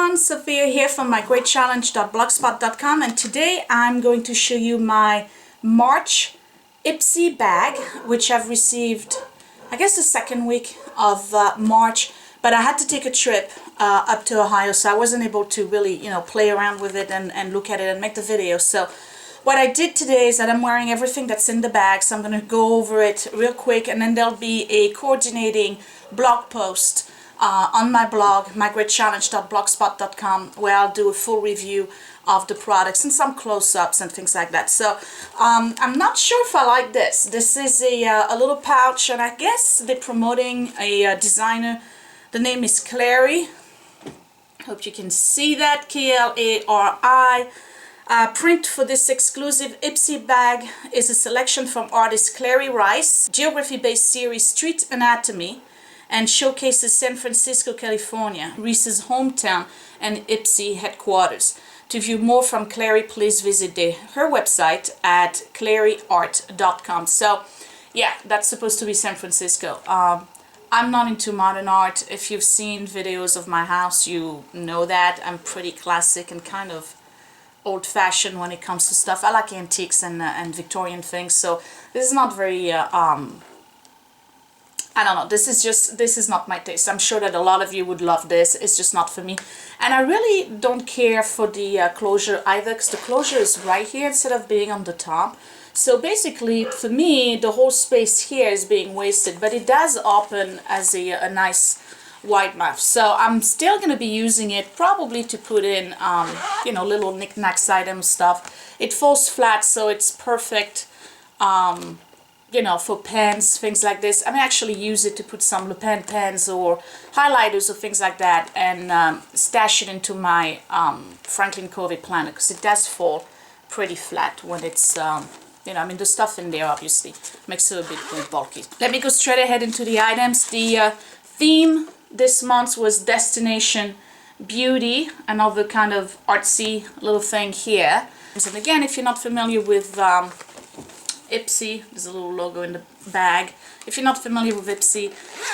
everyone, Sophia here from mygreatchallenge.blogspot.com, and today I'm going to show you my March Ipsy bag, which I've received I guess the second week of March, but I had to take a trip up to Ohio, so I wasn't able to really play around with it and look at it and make the video. So what I did today is that I'm wearing everything that's in the bag, so I'm going to go over it real quick, and then there'll be a coordinating blog post on my blog, mygreatchallenge.blogspot.com, where I'll do a full review of the products and some close-ups and things like that. So I'm not sure if I like this. This is a little pouch, and I guess they're promoting a designer. The name is Clary. Hope you can see that, K-L-A-R-I. Print for this exclusive Ipsy bag is a selection from artist Clary Rice, geography-based series Street Anatomy, and showcases San Francisco, California, Reese's hometown and Ipsy headquarters. To view more from Clary, please visit her website at claryart.com. So yeah, that's supposed to be San Francisco. I'm not into modern art. If you've seen videos of my house, you know that. I'm pretty classic and kind of old-fashioned when it comes to stuff. I like antiques and Victorian things, so this is not very I don't know, this is not my taste. I'm sure that a lot of you would love this. It's just not for me. And I really don't care for the closure either, because the closure is right here instead of being on the top. So basically, for me, the whole space here is being wasted, but it does open as a nice wide mouth. So I'm still going to be using it probably to put in, little knickknacks item stuff. It falls flat, so it's perfect. For pens, things like this. I may actually use it to put some Le Pen pens or highlighters or things like that, and stash it into my Franklin Covey planner, because it does fall pretty flat when it's, the stuff in there obviously makes it a bit more bulky. Let me go straight ahead into the items. The theme this month was Destination Beauty, another kind of artsy little thing here. And again, if you're not familiar with Ipsy, there's a little logo in the bag. If you're not familiar with Ipsy,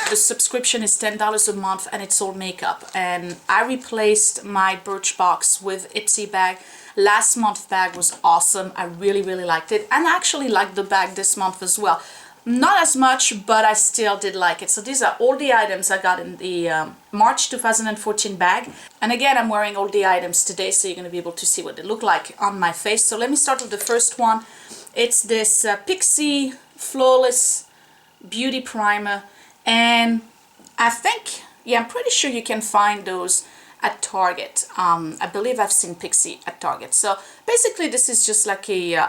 the subscription is $10 a month, and it's all makeup. And I replaced my Birchbox with Ipsy bag. Last month's bag was awesome. I really, really liked it, and I actually liked the bag this month as well. Not as much, but I still did like it. So these are all the items I got in the March 2014 bag. And again, I'm wearing all the items today, so you're going to be able to see what they look like on my face. So let me start with the first one. It's this Pixie Flawless Beauty Primer. And I think, I'm pretty sure you can find those at Target. I believe I've seen Pixie at Target. So basically, this is just like a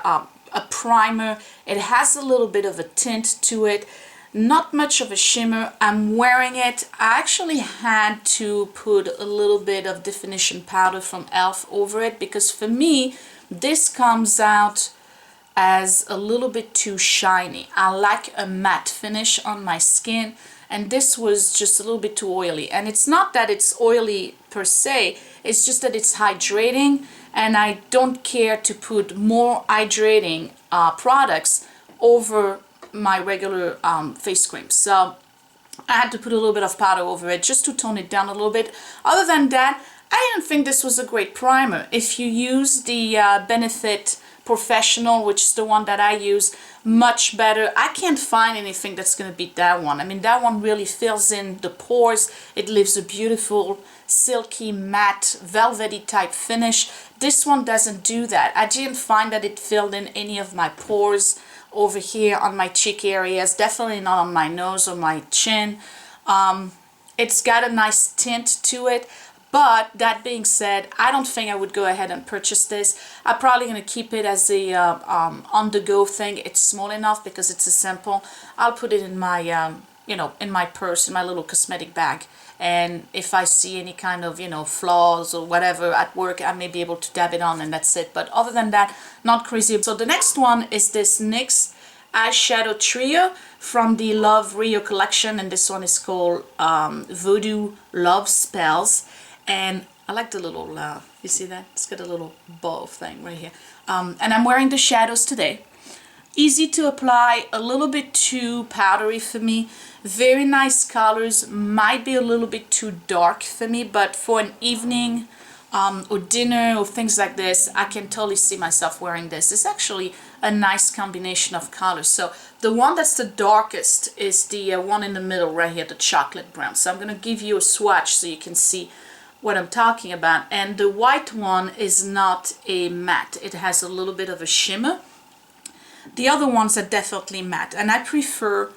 primer. It has a little bit of a tint to it, not much of a shimmer. I'm wearing it. I actually had to put a little bit of definition powder from e.l.f. over it, because for me this comes out as a little bit too shiny. I like a matte finish on my skin, and this was just a little bit too oily. And it's not that it's oily per se, it's just that it's hydrating, and I don't care to put more hydrating products over my regular face cream. So I had to put a little bit of powder over it just to tone it down a little bit. Other than that, I didn't think this was a great primer. If you use the Benefit Professional, which is the one that I use, much better. I can't find anything that's going to beat that one. I mean, that one really fills in the pores. It leaves a beautiful silky matte velvety type finish. This one doesn't do that. I didn't find that it filled in any of my pores over here on my cheek areas, definitely not on my nose or my chin. It's got a nice tint to it. But that being said, I don't think I would go ahead and purchase this. I'm probably going to keep it as a on-the-go thing. It's small enough because it's a sample. I'll put it in my, in my purse, in my little cosmetic bag. And if I see any kind of, flaws or whatever at work, I may be able to dab it on, and that's it. But other than that, not crazy. So the next one is this NYX Eyeshadow Trio from the Love Rio collection. And this one is called Voodoo Love Spells. And I like the little, you see that? It's got a little bow thing right here. And I'm wearing the shadows today. Easy to apply, a little bit too powdery for me. Very nice colors, might be a little bit too dark for me, but for an evening or dinner or things like this, I can totally see myself wearing this. It's actually a nice combination of colors. So the one that's the darkest is the one in the middle right here, the chocolate brown. So I'm going to give you a swatch so you can see what I'm talking about. And the white one is not a matte. It has a little bit of a shimmer. The other ones are definitely matte, and I prefer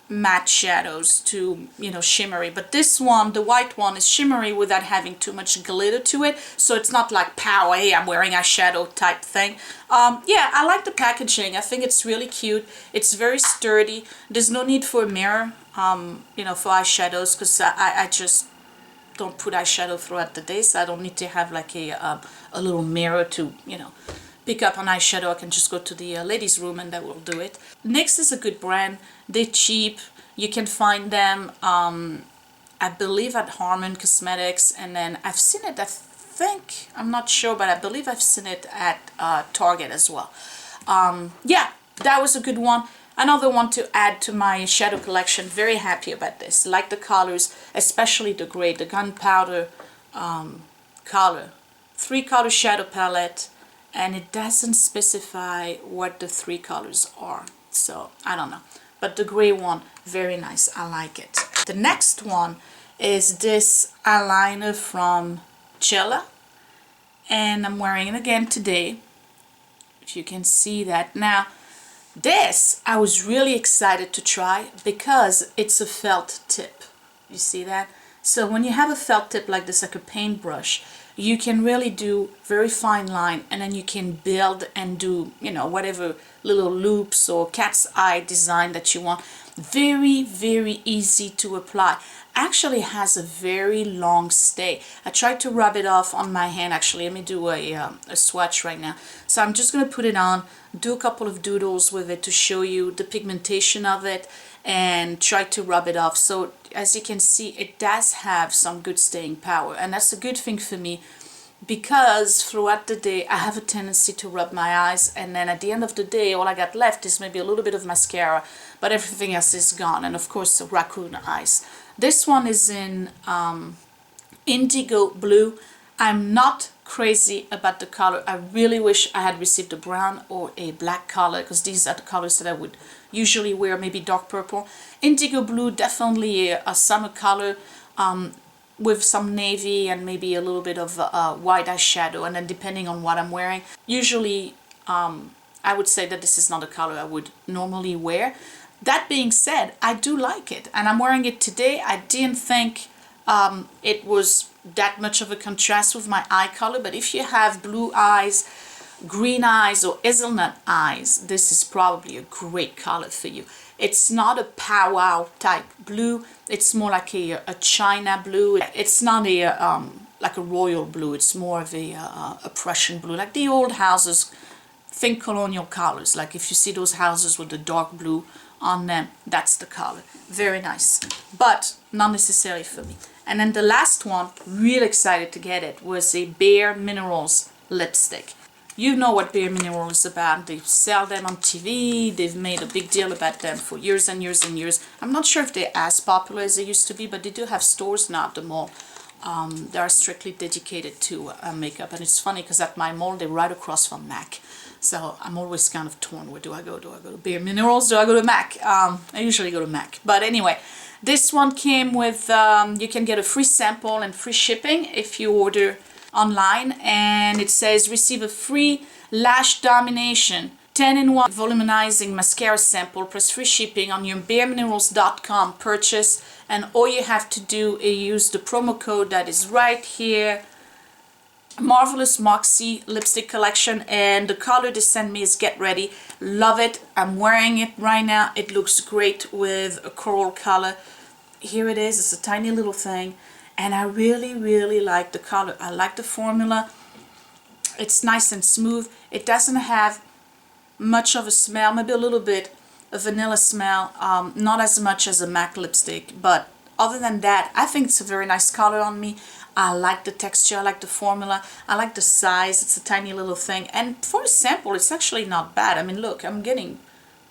matte shadows to, you know, shimmery. But this one, the white one, is shimmery without having too much glitter to it. So it's not like, pow, hey, I'm wearing eyeshadow type thing. Yeah, I like the packaging. I think it's really cute. It's very sturdy. There's no need for a mirror, you know, for eyeshadows, because I just don't put eyeshadow throughout the day, so I don't need to have like a little mirror to, you know, pick up on eyeshadow. I can just go to the ladies' room and that will do it. NYX is a good brand. They're cheap. You can find them, I believe, at Harmon Cosmetics, and then I've seen it, I think, I'm not sure, but I believe I've seen it at Target as well. Yeah, that was a good one. Another one to add to my shadow collection. Very happy about this. Like the colors, especially the gray, the gunpowder color. 3-color shadow palette, and it doesn't specify what the 3 colors are. So I don't know. But the gray one, very nice. I like it. The next one is this eyeliner from Cella, and I'm wearing it again today. If you can see that. Now, this I was really excited to try because it's a felt tip. You see that? So when you have a felt tip like this, like a paintbrush, you can really do very fine line, and then you can build and do, you know, whatever little loops or cat's eye design that you want. Very, very easy to apply. Actually has a very long stay. I tried to rub it off on my hand. Actually, let me do a swatch right now. So I'm just going to put it on, do a couple of doodles with it to show you the pigmentation of it, and try to rub it off. So as you can see, it does have some good staying power, and that's a good thing for me, because throughout the day I have a tendency to rub my eyes, and then at the end of the day all I got left is maybe a little bit of mascara, but everything else is gone, and of course raccoon eyes. This one is in Indigo Blue. I'm not crazy about the color. I really wish I had received a brown or a black color, because these are the colors that I would usually wear, maybe dark purple. Indigo Blue, definitely a summer color, with some navy and maybe a little bit of white eyeshadow, and then depending on what I'm wearing. Usually I would say that this is not a color I would normally wear. That being said, I do like it, and I'm wearing it today. I didn't think it was that much of a contrast with my eye color, but if you have blue eyes, green eyes, or hazelnut eyes, this is probably a great color for you. It's not a powwow type blue. It's more like a china blue. It's not a like a royal blue. It's more of a Prussian blue, like the old houses. Think colonial colors. Like if you see those houses with the dark blue on them, that's the color. Very nice, but not necessarily for me. And then the last one, real excited to get it, was a Bare Minerals lipstick. You know what Bare Minerals is about. They sell them on TV. They've made a big deal about them for years and years and years. I'm not sure if they're as popular as they used to be, but they do have stores now at the mall. They are strictly dedicated to makeup. And it's funny because at my mall, they're right across from MAC. So I'm always kind of torn. Where do I go? Do I go to Bare Minerals? Do I go to MAC? I usually go to MAC. But anyway, this one came with, you can get a free sample and free shipping if you order online, and it says receive a free lash domination 10-in-1 volumizing mascara sample plus free shipping on your bareminerals.com purchase, and all you have to do is use the promo code that is right here, Marvelous Moxie lipstick collection, and the color they sent me is Get Ready. Love it. I'm wearing it right now. It looks great with a coral color. Here it is. It's a tiny little thing. And I really, really like the color. I like the formula. It's nice and smooth. It doesn't have much of a smell, maybe a little bit, a vanilla smell. Not as much as a MAC lipstick. But other than that, I think it's a very nice color on me. I like the texture. I like the formula. I like the size. It's a tiny little thing. And for a sample, it's actually not bad. I mean, look, I'm getting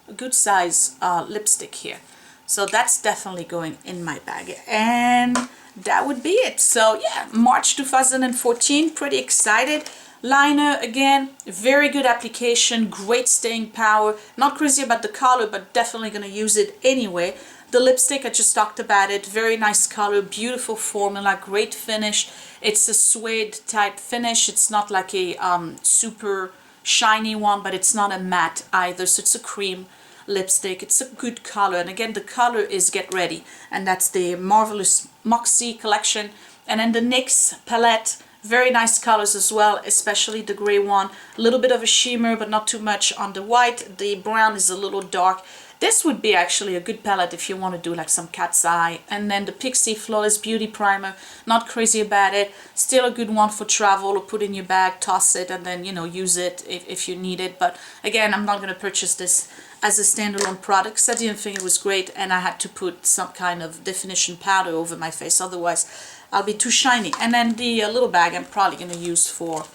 a good size lipstick here. So that's definitely going in my bag. And that would be it. So yeah, March 2014, pretty excited. Liner, again, very good application, great staying power. Not crazy about the color, but definitely gonna use it anyway. The lipstick, I just talked about it, very nice color, beautiful formula, great finish. It's a suede type finish. It's not like a super shiny one, but it's not a matte either, so it's a cream lipstick. It's a good color, and again, the color is Get Ready, and that's the Marvelous Moxie collection. And then the NYX palette, very nice colors as well, especially the gray one. A little bit of a shimmer, but not too much on the white. The brown is a little dark. This would be actually a good palette if you want to do like some cat's eye. And then the Pixie Flawless Beauty Primer, not crazy about it. Still a good one for travel, or put in your bag, toss it, and then, you know, use it if you need it. But again, I'm not going to purchase this as a standalone product because I didn't think it was great, and I had to put some kind of definition powder over my face, otherwise I'll be too shiny. And then the little bag I'm probably going to use for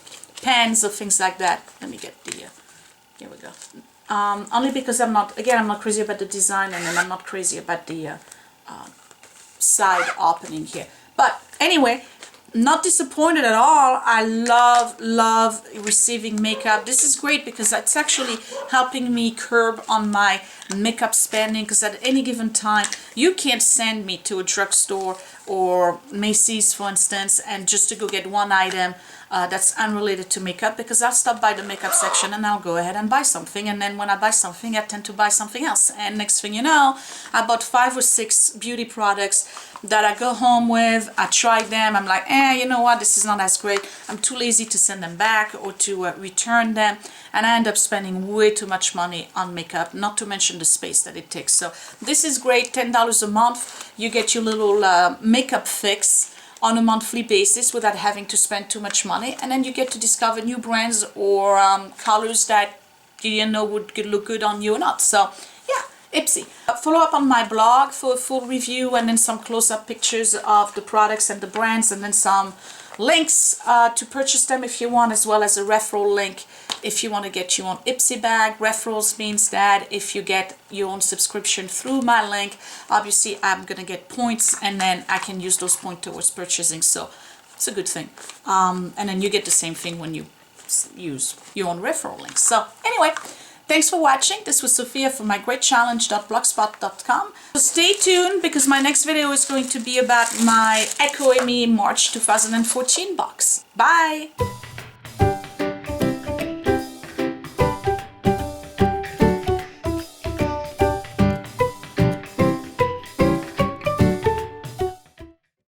pens or things like that. Let me get the, here we go. Only because I'm not crazy about the design, and then I'm not crazy about the side opening here. But anyway, not disappointed at all. I love receiving makeup. This is great because it's actually helping me curb on my makeup spending, because at any given time you can't send me to a drugstore or Macy's, for instance, and just to go get one item that's unrelated to makeup, because I'll stop by the makeup section and I'll go ahead and buy something, and then when I buy something I tend to buy something else, and next thing you know, I bought 5 or 6 beauty products that I go home with. I try them, I'm like, you know what, this is not as great. I'm too lazy to send them back or to return them, and I end up spending way too much money on makeup, not to mention the space that it takes. So this is great. $10 a month, you get your little makeup fix on a monthly basis without having to spend too much money, and then you get to discover new brands or colors that you didn't know would look good on you or not. So yeah, Ipsy. Follow up on my blog for a full review, and then some close-up pictures of the products and the brands, and then some links to purchase them if you want, as well as a referral link if you want to get your own Ipsy bag. Referrals means that if you get your own subscription through my link, obviously I'm gonna get points, and then I can use those points towards purchasing, so it's a good thing. And then you get the same thing when you use your own referral links. So anyway, thanks for watching. This was Sophia from mygreatchallenge.blogspot.com. So stay tuned, because my next video is going to be about my Echo Amy March 2014 box. Bye!